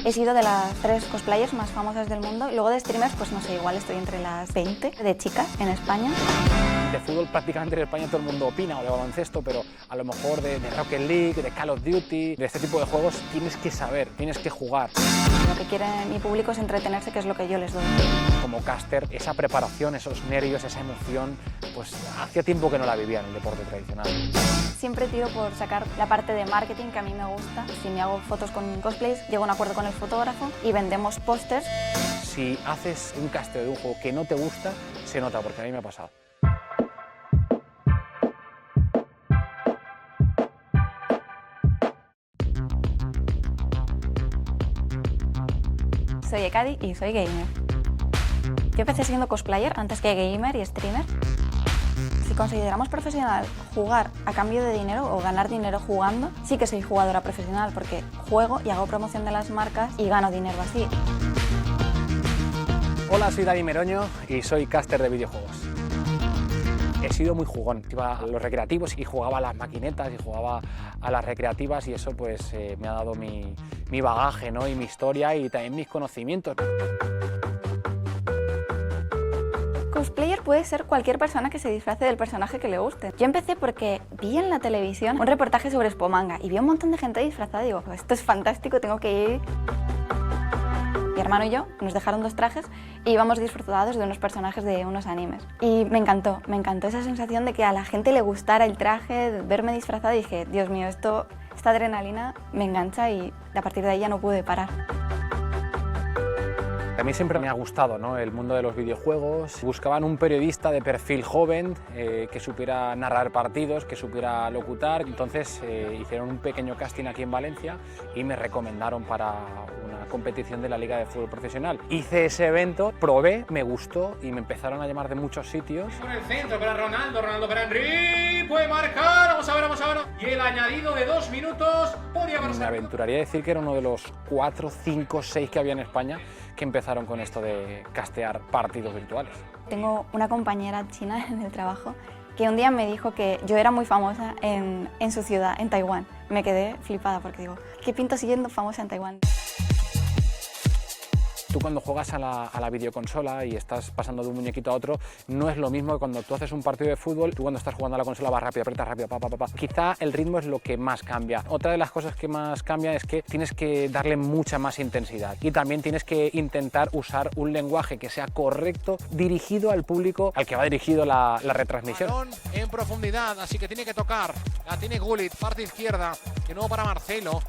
He sido de las 3 cosplayers más famosas del mundo y luego de streamers, pues no sé, igual estoy entre las 20 de chicas en España. De fútbol prácticamente en España todo el mundo opina, o de baloncesto, pero a lo mejor de Rocket League, de Call of Duty, de este tipo de juegos tienes que saber, tienes que jugar. Lo que quiere mi público es entretenerse, que es lo que yo les doy. Como caster, esa preparación, esos nervios, esa emoción, pues hacía tiempo que no la vivía en el deporte tradicional. Siempre tiro por sacar la parte de marketing que a mí me gusta. Si me hago fotos con cosplays, llego a un acuerdo con el fotógrafo y vendemos pósters. Si haces un caster de un juego que no te gusta, se nota, porque a mí me ha pasado. Soy Ekadi y soy gamer. Yo empecé siendo cosplayer antes que gamer y streamer. Si consideramos profesional jugar a cambio de dinero o ganar dinero jugando, sí que soy jugadora profesional porque juego y hago promoción de las marcas y gano dinero así. Hola, soy Dani Meroño y soy caster de videojuegos. He sido muy jugón, iba a los recreativos y jugaba a las maquinetas y jugaba a las recreativas y eso pues me ha dado mi bagaje, ¿no? Y mi historia y también mis conocimientos. Cosplayer puede ser cualquier persona que se disfrace del personaje que le guste. Yo empecé porque vi en la televisión un reportaje sobre Spomanga y vi un montón de gente disfrazada y digo, esto es fantástico, tengo que ir. Mi hermano y yo nos dejaron 2 trajes y íbamos disfrazados de unos personajes de unos animes. Y me encantó esa sensación de que a la gente le gustara el traje, de verme disfrazada y dije, Dios mío, esta adrenalina me engancha y a partir de ahí ya no pude parar. A mí siempre me ha gustado, ¿no?, el mundo de los videojuegos. Buscaban un periodista de perfil joven que supiera narrar partidos, que supiera locutar. Entonces hicieron un pequeño casting aquí en Valencia y me recomendaron para una competición de la Liga de Fútbol Profesional. Hice ese evento, probé, me gustó y me empezaron a llamar de muchos sitios. Con el centro para Ronaldo, Ronaldo para Henry, puede marcar, vamos a ver. Y el añadido de 2 minutos podía haber... Me aventuraría a decir que era uno de los 4, 5, 6 que había en España que empezaron con esto de castear partidos virtuales. Tengo una compañera china en el trabajo que un día me dijo que yo era muy famosa en su ciudad, en Taiwán. Me quedé flipada porque digo, ¿qué pinto siendo famosa en Taiwán? Tú cuando juegas a la videoconsola y estás pasando de un muñequito a otro, no es lo mismo que cuando tú haces un partido de fútbol. Tú cuando estás jugando a la consola vas rápido, aprietas rápido, pa. Quizá el ritmo es lo que más cambia. Otra de las cosas que más cambia es que tienes que darle mucha más intensidad y también tienes que intentar usar un lenguaje que sea correcto, dirigido al público al que va dirigido la retransmisión. Balón en profundidad, así que tiene que tocar. La tiene Gullit, parte izquierda. De nuevo para Marcelo.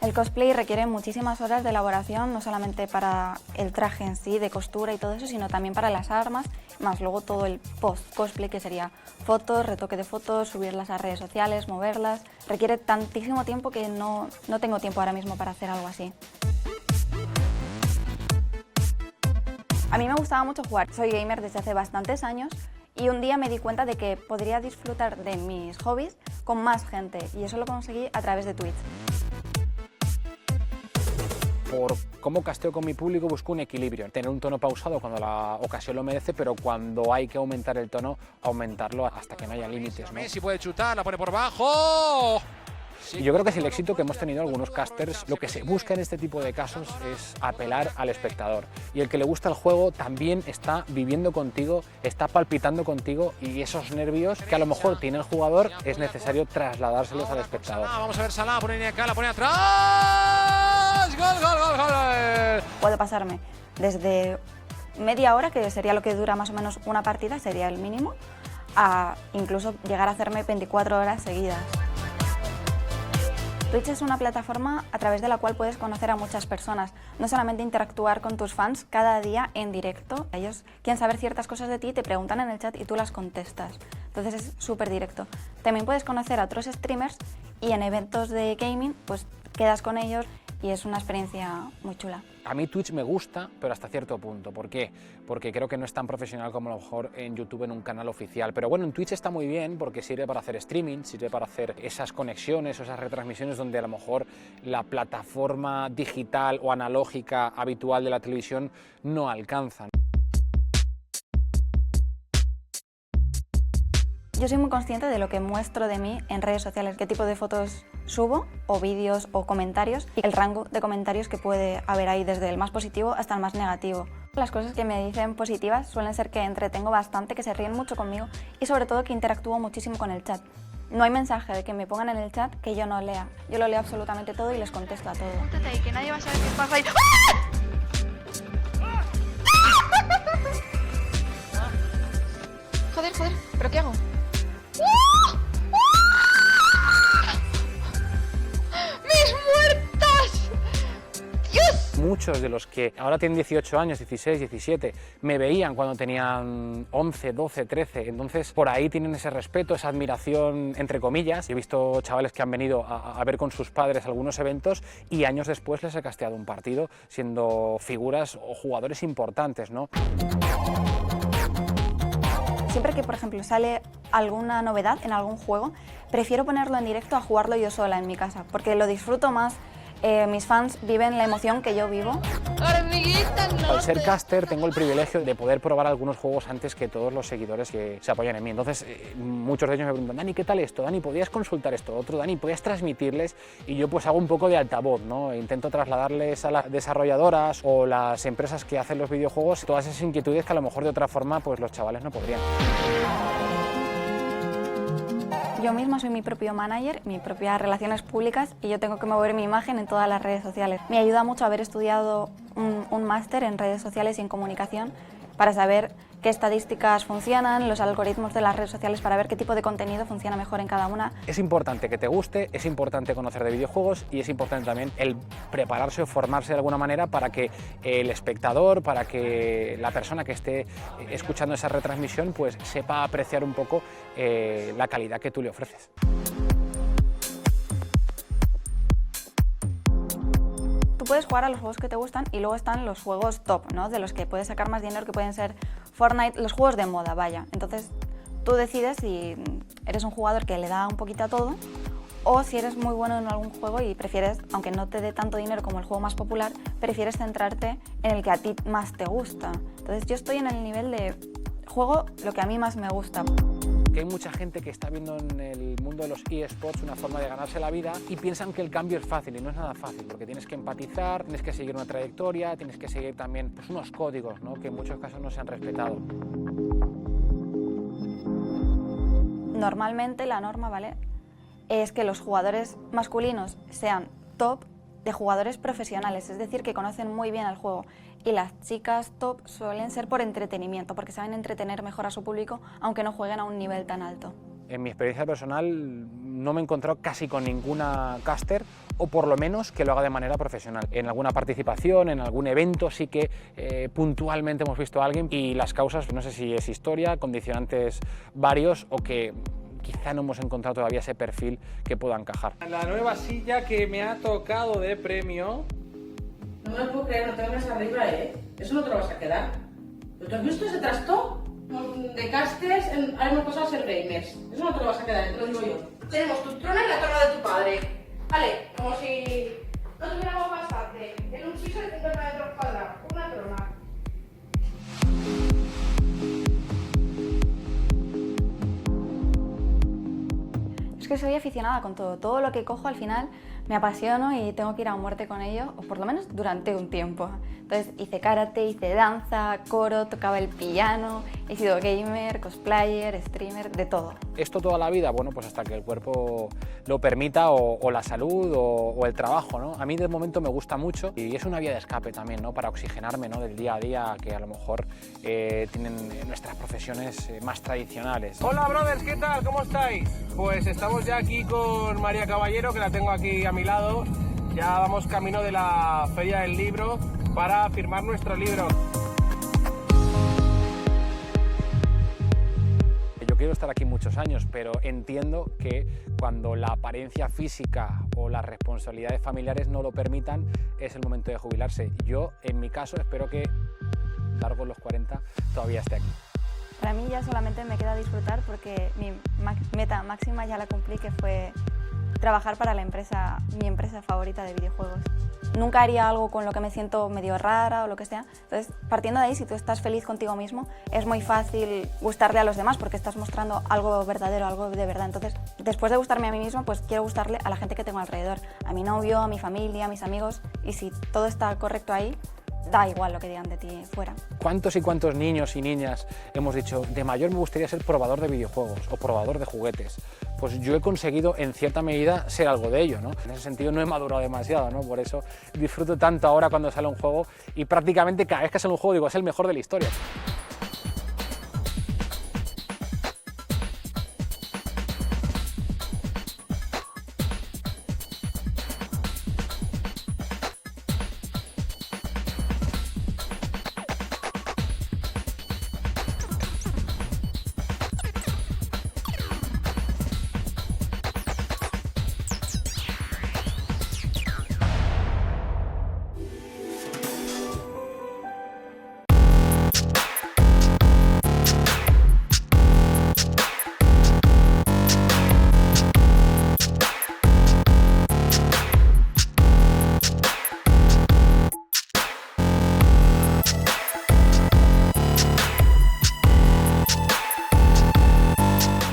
El cosplay requiere muchísimas horas de elaboración, no solamente para el traje en sí, de costura y todo eso, sino también para las armas, más luego todo el post-cosplay, que sería fotos, retoque de fotos, subirlas a redes sociales, moverlas. Requiere tantísimo tiempo que no tengo tiempo ahora mismo para hacer algo así. A mí me gustaba mucho jugar, soy gamer desde hace bastantes años y un día me di cuenta de que podría disfrutar de mis hobbies con más gente y eso lo conseguí a través de Twitch. Por cómo casteo con mi público busco un equilibrio, tener un tono pausado cuando la ocasión lo merece, pero cuando hay que aumentar el tono, aumentarlo hasta que no haya límites, ¿no? Messi puede chutar, la pone por bajo. Y yo creo que es el éxito que hemos tenido algunos casters. Lo que se busca en este tipo de casos es apelar al espectador. Y el que le gusta el juego también está viviendo contigo, está palpitando contigo y esos nervios que a lo mejor tiene el jugador es necesario trasladárselos al espectador. Vamos a ver Salah, pone acá, la pone atrás. ¡Gol! Puedo pasarme desde media hora, que sería lo que dura más o menos una partida, sería el mínimo, a incluso llegar a hacerme 24 horas seguidas. Twitch es una plataforma a través de la cual puedes conocer a muchas personas, no solamente interactuar con tus fans cada día en directo. Ellos quieren saber ciertas cosas de ti, te preguntan en el chat y tú las contestas. Entonces es súper directo. También puedes conocer a otros streamers y en eventos de gaming pues quedas con ellos y es una experiencia muy chula. A mí Twitch me gusta, pero hasta cierto punto. ¿Por qué? Porque creo que no es tan profesional como a lo mejor en YouTube, en un canal oficial. Pero bueno, en Twitch está muy bien porque sirve para hacer streaming, sirve para hacer esas conexiones o esas retransmisiones donde a lo mejor la plataforma digital o analógica habitual de la televisión no alcanza. Yo soy muy consciente de lo que muestro de mí en redes sociales, qué tipo de fotos subo, o vídeos o comentarios, y el rango de comentarios que puede haber ahí, desde el más positivo hasta el más negativo. Las cosas que me dicen positivas suelen ser que entretengo bastante, que se ríen mucho conmigo y sobre todo que interactúo muchísimo con el chat. No hay mensaje de que me pongan en el chat que yo no lea. Yo lo leo absolutamente todo y les contesto a todo. Póntate ahí, que nadie va a saber qué pasa ahí. Joder, ¿pero qué hago? ¡Mis muertas! ¡Dios! Muchos de los que ahora tienen 18 años, 16, 17, me veían cuando tenían 11, 12, 13, entonces por ahí tienen ese respeto, esa admiración, entre comillas. He visto chavales que han venido a ver con sus padres algunos eventos y años después les he casteado un partido siendo figuras o jugadores importantes, ¿no? Siempre que, por ejemplo, sale alguna novedad en algún juego, prefiero ponerlo en directo a jugarlo yo sola en mi casa, porque lo disfruto más. Mis fans viven la emoción que yo vivo. Hormiguita, no. Al ser caster tengo el privilegio de poder probar algunos juegos antes que todos los seguidores que se apoyan en mí. Entonces muchos de ellos me preguntan: Dani, ¿qué tal esto? Dani, ¿podrías consultar esto otro? Dani, ¿podrías transmitirles? Y yo pues hago un poco de altavoz, ¿no? Intento trasladarles a las desarrolladoras o las empresas que hacen los videojuegos todas esas inquietudes que a lo mejor de otra forma pues los chavales no podrían. Yo misma soy mi propio manager, mis propias relaciones públicas, y yo tengo que mover mi imagen en todas las redes sociales. Me ayuda mucho haber estudiado un máster en redes sociales y en comunicación para saber qué estadísticas funcionan, los algoritmos de las redes sociales, para ver qué tipo de contenido funciona mejor en cada una. Es importante que te guste, es importante conocer de videojuegos y es importante también el prepararse o formarse de alguna manera para que el espectador, para que la persona que esté escuchando esa retransmisión pues sepa apreciar un poco la calidad que tú le ofreces. Tú puedes jugar a los juegos que te gustan y luego están los juegos top, ¿no? De los que puedes sacar más dinero, que pueden ser Fortnite, los juegos de moda, vaya. Entonces tú decides si eres un jugador que le da un poquito a todo, o si eres muy bueno en algún juego y prefieres, aunque no te dé tanto dinero como el juego más popular, prefieres centrarte en el que a ti más te gusta. Entonces yo estoy en el nivel de juego lo que a mí más me gusta. Que hay mucha gente que está viendo en el mundo de los eSports una forma de ganarse la vida y piensan que el cambio es fácil, y no es nada fácil, porque tienes que empatizar, tienes que seguir una trayectoria, tienes que seguir también pues, unos códigos, ¿no? Que en muchos casos no se han respetado. Normalmente la norma, ¿vale?, es que los jugadores masculinos sean top de jugadores profesionales, es decir, que conocen muy bien el juego, y las chicas top suelen ser por entretenimiento, porque saben entretener mejor a su público, aunque no jueguen a un nivel tan alto. En mi experiencia personal no me he encontrado casi con ninguna caster, o por lo menos que lo haga de manera profesional. En alguna participación, en algún evento sí que puntualmente hemos visto a alguien, y las causas no sé si es historia, condicionantes varios, o que quizá no hemos encontrado todavía ese perfil que pueda encajar. La nueva silla que me ha tocado de premio. No me lo puedo creer, no te vengas arriba, ¿eh? Eso no te lo vas a quedar. ¿Pero tú has visto ese trasto? De casters, ahora hemos pasado a ser gamers. Eso no te lo vas a quedar, te lo digo yo. Tenemos tu trona y la trona de tu padre. Vale, como si no tuviéramos bastante. En un piso de 50 metros cuadrados, una trona. Es que soy aficionada con todo lo que cojo al final me apasiono y tengo que ir a muerte con ello, o por lo menos durante un tiempo. Entonces hice karate, hice danza, coro, tocaba el piano, he sido gamer, cosplayer, streamer, de todo. Esto toda la vida, bueno, pues hasta que el cuerpo lo permita, o la salud, o el trabajo, ¿no? A mí de momento me gusta mucho y es una vía de escape también, ¿no? Para oxigenarme, ¿no? Del día a día que a lo mejor tienen nuestras profesiones más tradicionales. Hola brothers, ¿qué tal? ¿Cómo estáis? Pues estamos ya aquí con María Caballero, que la tengo aquí a mi lado. Ya vamos camino de la Feria del Libro para firmar nuestro libro. Yo quiero estar aquí muchos años, pero entiendo que cuando la apariencia física o las responsabilidades familiares no lo permitan, es el momento de jubilarse. Yo, en mi caso, espero que largos los 40 todavía esté aquí. Para mí ya solamente me queda disfrutar, porque mi meta máxima ya la cumplí, que fue trabajar para mi empresa favorita de videojuegos. Nunca haría algo con lo que me siento medio rara o lo que sea. Entonces, partiendo de ahí, si tú estás feliz contigo mismo, es muy fácil gustarle a los demás porque estás mostrando algo verdadero, algo de verdad. Entonces, después de gustarme a mí mismo, pues quiero gustarle a la gente que tengo alrededor, a mi novio, a mi familia, a mis amigos, y si todo está correcto ahí, da igual lo que digan de ti fuera. ¿Cuántos y cuántos niños y niñas hemos dicho, de mayor me gustaría ser probador de videojuegos o probador de juguetes? Pues yo he conseguido en cierta medida ser algo de ello, ¿no? En ese sentido no he madurado demasiado, ¿no? Por eso disfruto tanto ahora cuando sale un juego y prácticamente cada vez que sale un juego digo, es el mejor de la historia.